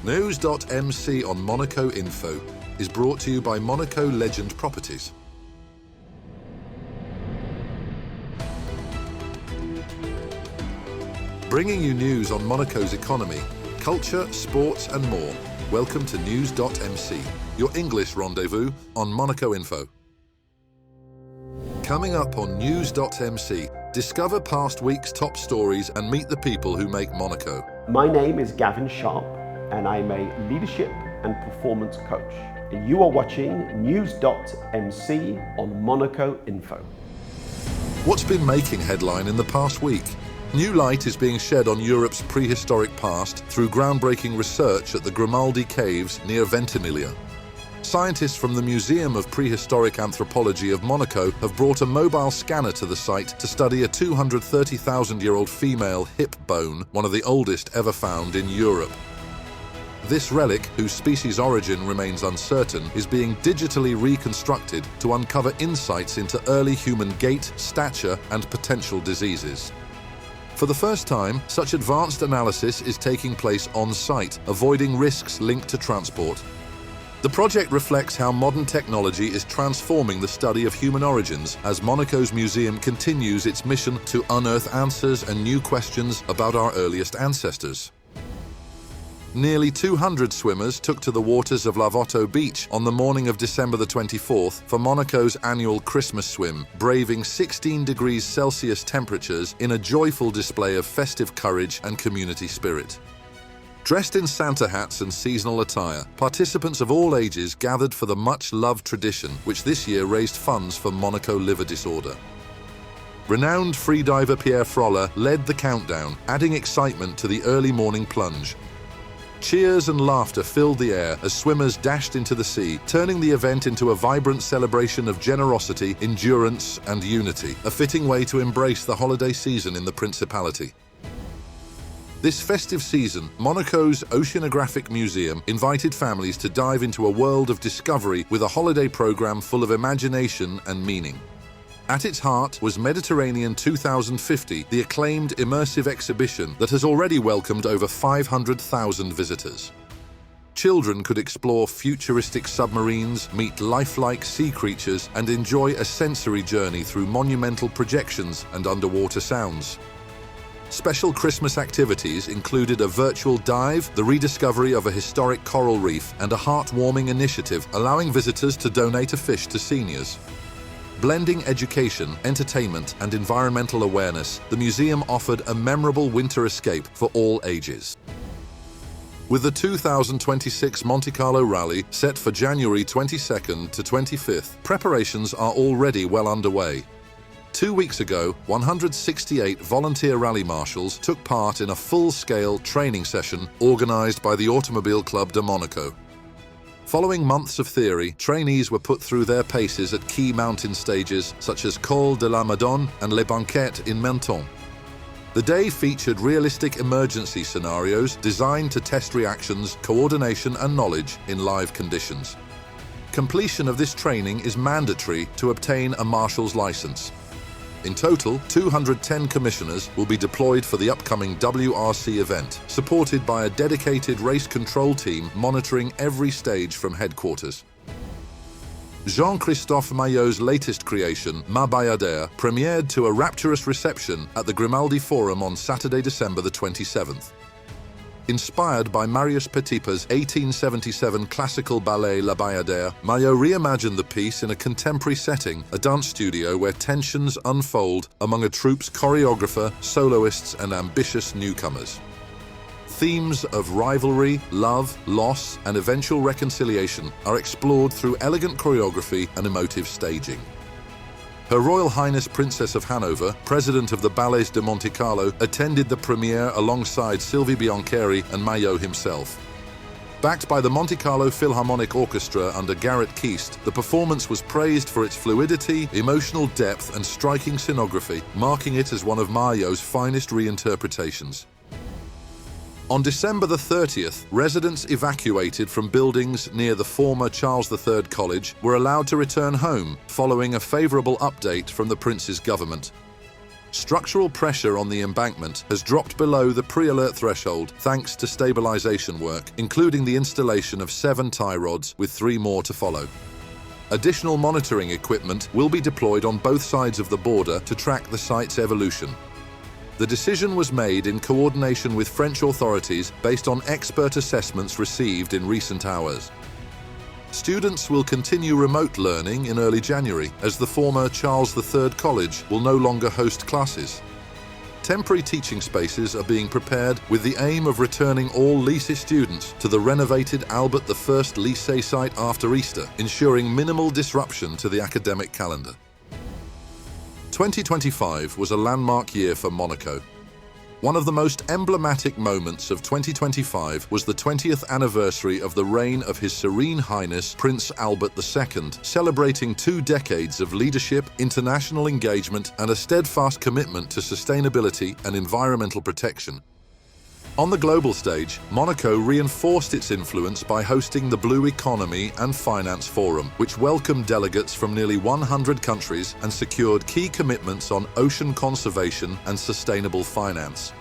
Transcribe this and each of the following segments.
News.mc on Monaco Info is brought to you by Monaco Legend Properties. Bringing you news on Monaco's economy, culture, sports and more. Welcome to News.mc, your English rendezvous on Monaco Info. Coming up on News.mc, discover past week's top stories and meet the people who make Monaco. My name is Gavin Sharp and I'm a leadership and performance coach. You are watching News.mc on Monaco Info. What's been making headline in the past week? New light is being shed on Europe's prehistoric past through groundbreaking research at the Grimaldi Caves near Ventimiglia. Scientists from the Museum of Prehistoric Anthropology of Monaco have brought a mobile scanner to the site to study a 230,000-year-old female hip bone, one of the oldest ever found in Europe. This relic, whose species origin remains uncertain, is being digitally reconstructed to uncover insights into early human gait, stature, and potential diseases. For the first time, such advanced analysis is taking place on-site, avoiding risks linked to transport. The project reflects how modern technology is transforming the study of human origins as Monaco's museum continues its mission to unearth answers and new questions about our earliest ancestors. Nearly 200 swimmers took to the waters of Lavoto Beach on the morning of December the 24th for Monaco's annual Christmas swim, braving 16 degrees Celsius temperatures in a joyful display of festive courage and community spirit. Dressed in Santa hats and seasonal attire, participants of all ages gathered for the much-loved tradition, which this year raised funds for Monaco liver disorder. Renowned freediver Pierre Froller led the countdown, adding excitement to the early morning plunge. Cheers and laughter filled the air as swimmers dashed into the sea, turning the event into a vibrant celebration of generosity, endurance and unity, a fitting way to embrace the holiday season in the Principality. This festive season, Monaco's Oceanographic Museum invited families to dive into a world of discovery with a holiday program full of imagination and meaning. At its heart was Mediterranean 2050, the acclaimed immersive exhibition that has already welcomed over 500,000 visitors. Children could explore futuristic submarines, meet lifelike sea creatures, and enjoy a sensory journey through monumental projections and underwater sounds. Special Christmas activities included a virtual dive, the rediscovery of a historic coral reef, and a heartwarming initiative allowing visitors to donate a fish to seniors. Blending education, entertainment, and environmental awareness, the museum offered a memorable winter escape for all ages. With the 2026 Monte-Carlo rally set for January 22nd to 25th, preparations are already well underway. 2 weeks ago, 168 volunteer rally marshals took part in a full-scale training session organized by the Automobile Club de Monaco. Following months of theory, trainees were put through their paces at key mountain stages such as Col de la Madone and Les Banquettes in Menton. The day featured realistic emergency scenarios designed to test reactions, coordination and knowledge in live conditions. Completion of this training is mandatory to obtain a marshal's license. In total, 210 commissioners will be deployed for the upcoming WRC event, supported by a dedicated race control team monitoring every stage from headquarters. Jean-Christophe Maillot's latest creation, Ma Bayadère, premiered to a rapturous reception at the Grimaldi Forum on Saturday, December the 27th. Inspired by Marius Petipa's 1877 classical ballet La Bayadère, Maillot reimagined the piece in a contemporary setting, a dance studio where tensions unfold among a troupe's choreographer, soloists, and ambitious newcomers. Themes of rivalry, love, loss, and eventual reconciliation are explored through elegant choreography and emotive staging. Her Royal Highness Princess of Hanover, President of the Ballets de Monte-Carlo, attended the premiere alongside Sylvie Biancheri and Maillot himself. Backed by the Monte-Carlo Philharmonic Orchestra under Garrett Keast, the performance was praised for its fluidity, emotional depth and striking scenography, marking it as one of Maillot's finest reinterpretations. On December the 30th, residents evacuated from buildings near the former Charles III College were allowed to return home following a favourable update from the Prince's government. Structural pressure on the embankment has dropped below the pre-alert threshold thanks to stabilization work, including the installation of 7 tie rods with 3 more to follow. Additional monitoring equipment will be deployed on both sides of the border to track the site's evolution. The decision was made in coordination with French authorities based on expert assessments received in recent hours. Students will continue remote learning in early January as the former Charles III College will no longer host classes. Temporary teaching spaces are being prepared with the aim of returning all lycée students to the renovated Albert I lycée site after Easter, ensuring minimal disruption to the academic calendar. 2025 was a landmark year for Monaco. One of the most emblematic moments of 2025 was the 20th anniversary of the reign of His Serene Highness Prince Albert II, celebrating 2 decades of leadership, international engagement, and a steadfast commitment to sustainability and environmental protection. On the global stage, Monaco reinforced its influence by hosting the Blue Economy and Finance Forum, which welcomed delegates from nearly 100 countries and secured key commitments on ocean conservation and sustainable finance.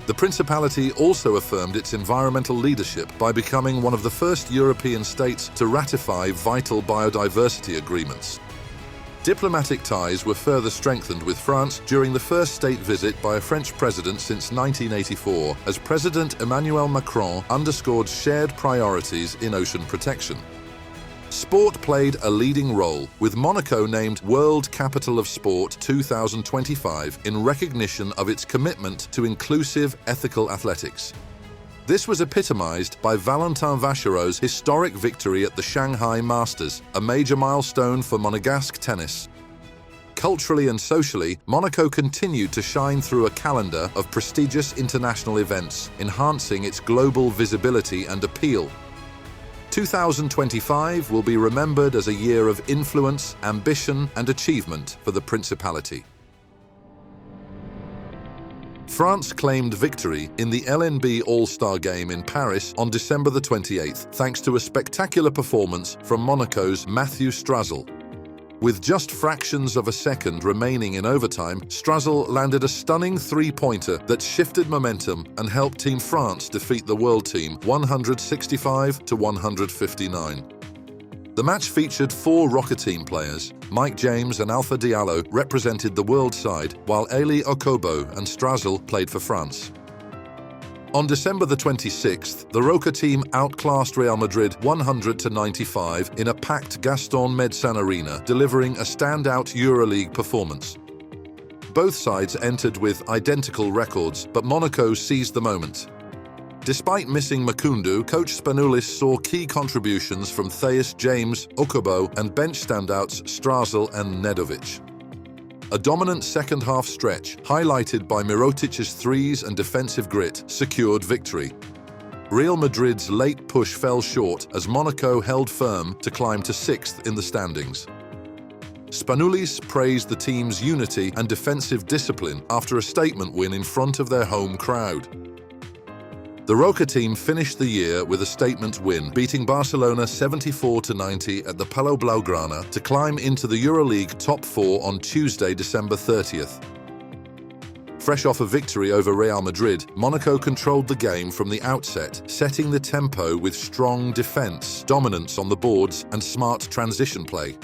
The Principality also affirmed its environmental leadership by becoming one of the first European states to ratify vital biodiversity agreements. Diplomatic ties were further strengthened with France during the first state visit by a French president since 1984, as President Emmanuel Macron underscored shared priorities in ocean protection. Sport played a leading role, with Monaco named World Capital of Sport 2025 in recognition of its commitment to inclusive, ethical athletics. This was epitomized by Valentin Vacherot's historic victory at the Shanghai Masters, a major milestone for Monegasque tennis. Culturally and socially, Monaco continued to shine through a calendar of prestigious international events, enhancing its global visibility and appeal. 2025 will be remembered as a year of influence, ambition, and achievement for the Principality. France claimed victory in the LNB All-Star Game in Paris on December the 28th, thanks to a spectacular performance from Monaco's Mathieu Strazel. With just fractions of a second remaining in overtime, Strazel landed a stunning 3-pointer that shifted momentum and helped Team France defeat the world team 165-159. The match featured 4 Rocket Team players. Mike James and Alpha Diallo represented the world side, while Elie Okobo and Strazel played for France. On December the 26th, the Roca team outclassed Real Madrid 100-95 in a packed Gaston Medsan Arena, delivering a standout EuroLeague performance. Both sides entered with identical records, but Monaco seized the moment. Despite missing Makundu, coach Spanoulis saw key contributions from Theus James, Okobo, and bench standouts Strazel and Nedovic. A dominant second-half stretch, highlighted by Mirotic's threes and defensive grit, secured victory. Real Madrid's late push fell short as Monaco held firm to climb to 6th in the standings. Spanoulis praised the team's unity and defensive discipline after a statement win in front of their home crowd. The Roca team finished the year with a statement win, beating Barcelona 74-90 at the Palau Blaugrana to climb into the EuroLeague top 4 on Tuesday, December 30th. Fresh off a victory over Real Madrid, Monaco controlled the game from the outset, setting the tempo with strong defense, dominance on the boards, and smart transition play.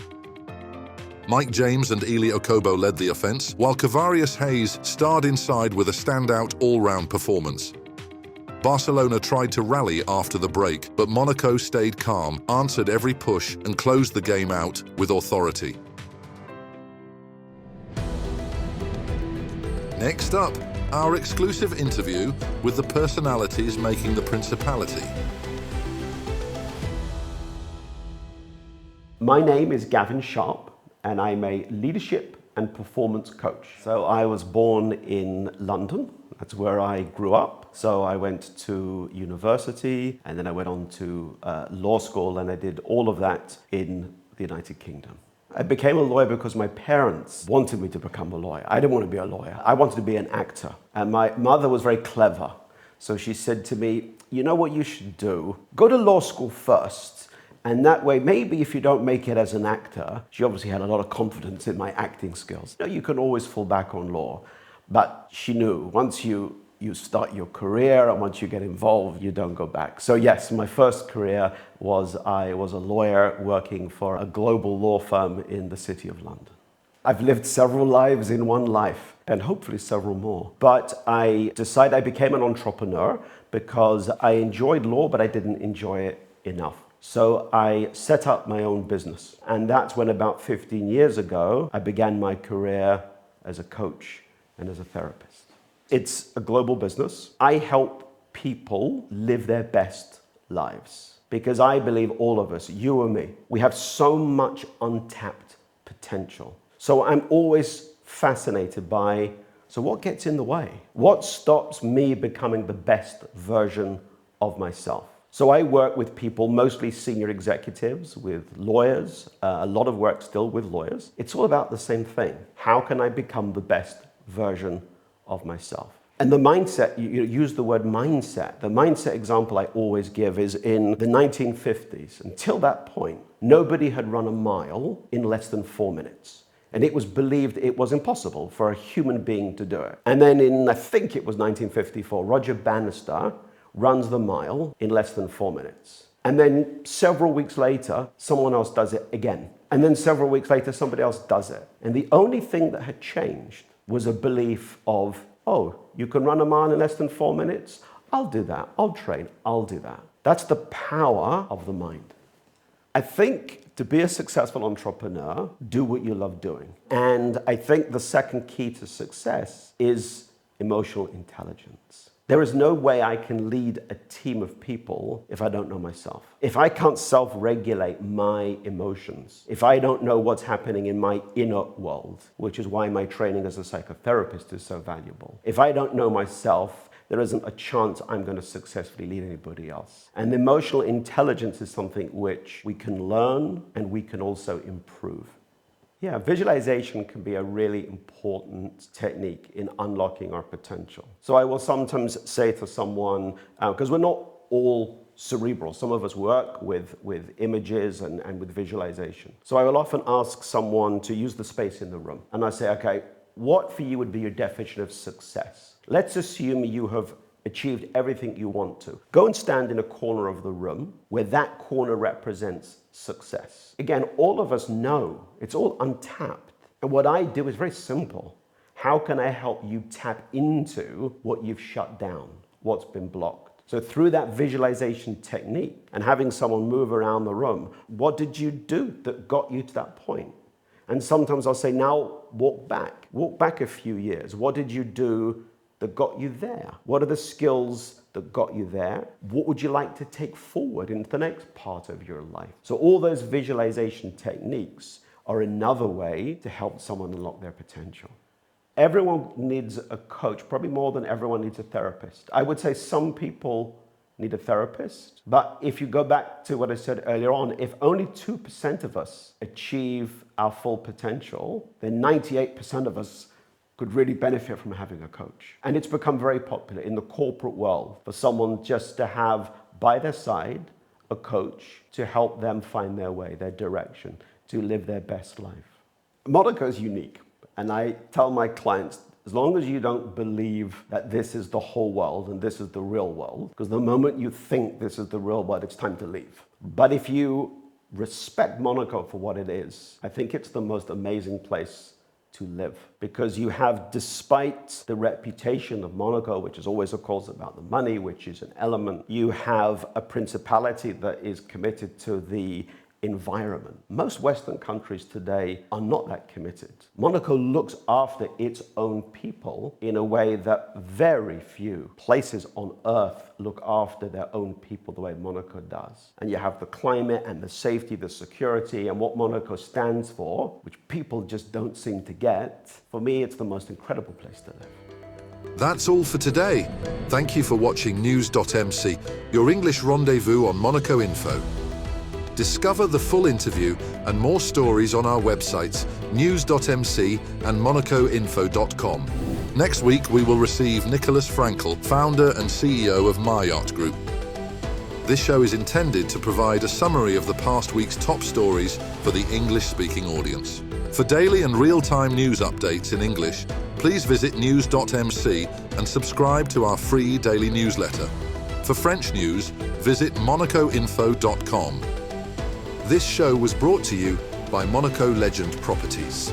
Mike James and Elie Okobo led the offense, while Kavarius Hayes starred inside with a standout all-round performance. Barcelona tried to rally after the break, but Monaco stayed calm, answered every push, and closed the game out with authority. Next up, our exclusive interview with the personalities making the Principality. My name is Gavin Sharp, and I'm a leadership and performance coach. So I was born in London. That's where I grew up. So I went to university, and then I went on to law school, and I did all of that in the United Kingdom. I became a lawyer because my parents wanted me to become a lawyer. I didn't want to be a lawyer. I wanted to be an actor. And my mother was very clever. So she said to me, you know what you should do? Go to law school first, And that way, maybe if you don't make it as an actor, she obviously had a lot of confidence in my acting skills. You can always fall back on law, but she knew once you start your career and once you get involved, you don't go back. So yes, my first career I was a lawyer working for a global law firm in the City of London. I've lived several lives in one life, and hopefully several more. But I became an entrepreneur because I enjoyed law, but I didn't enjoy it enough. So I set up my own business. And that's when about 15 years ago, I began my career as a coach and as a therapist. It's a global business. I help people live their best lives because I believe all of us, you and me, we have so much untapped potential. So I'm always fascinated by, so what gets in the way? What stops me becoming the best version of myself? So I work with people, mostly senior executives, with lawyers, a lot of work still with lawyers. It's all about the same thing. How can I become the best version of myself? And the mindset, you use the word mindset. The mindset example I always give is in the 1950s. Until that point, nobody had run a mile in less than 4 minutes. And it was believed it was impossible for a human being to do it. And then in, I think it was 1954, Roger Bannister runs the mile in less than 4 minutes. And then several weeks later, someone else does it again. And then several weeks later, somebody else does it. And the only thing that had changed was a belief of, oh, you can run a mile in less than 4 minutes? I'll do that. I'll train. I'll do that. That's the power of the mind. I think to be a successful entrepreneur, do what you love doing. And I think the second key to success is emotional intelligence. There is no way I can lead a team of people if I don't know myself. If I can't self-regulate my emotions, if I don't know what's happening in my inner world, which is why my training as a psychotherapist is so valuable. If I don't know myself, there isn't a chance I'm going to successfully lead anybody else. And emotional intelligence is something which we can learn and we can also improve. Yeah, visualization can be a really important technique in unlocking our potential. So I will sometimes say to someone, because we're not all cerebral, some of us work with images and with visualization. So I will often ask someone to use the space in the room. And I say, okay, what for you would be your definition of success? Let's assume you have achieved everything you want to. Go and stand in a corner of the room where that corner represents success. Again, all of us know it's all untapped. And what I do is very simple. How can I help you tap into what you've shut down, what's been blocked? So through that visualization technique and having someone move around the room, what did you do that got you to that point? And sometimes I'll say, now walk back a few years. What did you do that got you there? What are the skills that got you there? What would you like to take forward into the next part of your life? So all those visualization techniques are another way to help someone unlock their potential. Everyone needs a coach, probably more than everyone needs a therapist. I would say some people need a therapist, but if you go back to what I said earlier on, if only 2% of us achieve our full potential, then 98% of us could really benefit from having a coach. And it's become very popular in the corporate world for someone just to have by their side a coach to help them find their way, their direction, to live their best life. Monaco is unique. And I tell my clients, as long as you don't believe that this is the whole world and this is the real world, because the moment you think this is the real world, it's time to leave. But if you respect Monaco for what it is, I think it's the most amazing place to live, because you have, despite the reputation of Monaco, which is always, of course, about the money, which is an element, you have a principality that is committed to the environment. Most Western countries today are not that committed. Monaco looks after its own people in a way that very few places on earth look after their own people the way Monaco does. And you have the climate and the safety, the security, and what Monaco stands for, which people just don't seem to get. For me, it's the most incredible place to live. That's all for today. Thank you for watching News.mc, your English rendezvous on Monaco Info. Discover the full interview and more stories on our websites, News.mc and MonacoInfo.com. Next week, we will receive Nicholas Frankel, founder and CEO of Marriott Group. This show is intended to provide a summary of the past week's top stories for the English-speaking audience. For daily and real-time news updates in English, please visit News.mc and subscribe to our free daily newsletter. For French news, visit monacoinfo.com. This show was brought to you by Monaco Legend Properties.